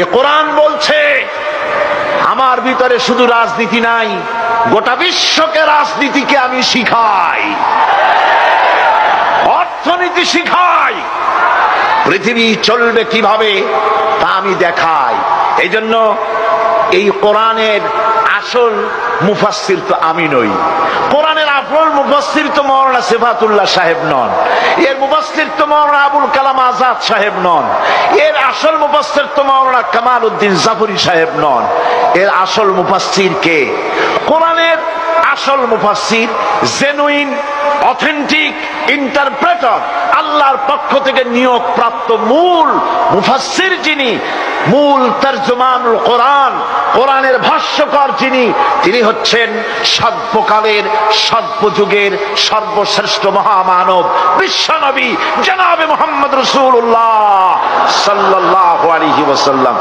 এ কোরআন বলছে আমার ভিতরে শুধু রাজনীতি নাই, গোটা বিশ্বকে রাজনীতিকে আমি শিখাই, অর্থনীতি শিখাই, পৃথিবী চলবে কিভাবে তা আমি দেখাই। এই জন্য এই কোরআনের আসল মুফাসসির তো আমি নই, কোরআনের আসল মুফাসসির তো মাওলানা সিফাতুল্লাহ সাহেব নন, এর মুফাসসির তো মাওলানা আবুল কালাম আজাদ সাহেব নন, এর আসল মুফাসসির তো মাওলানা কামাল উদ্দিন জাফরি সাহেব নন। এর আসল মুফাসসির কে? কোরআনের আসল মুফাসসির, জেনুইন অথেন্টিক ইন্টারপ্রেটার, আল্লাহর পক্ষ থেকে নিয়োগ প্রাপ্ত মূল মুফাসসির যিনি, মূল তরজমানুল কোরআন, কোরআনের ভাষ্যকার যিনি, তিনি হচ্ছেন সর্বকালের সর্বযুগের সর্বশ্রেষ্ঠ মহামানব বিশ্বনবী জনাবে মুহাম্মদ রাসূলুল্লাহ সাল্লাল্লাহু আলাইহি ওয়াসাল্লাম।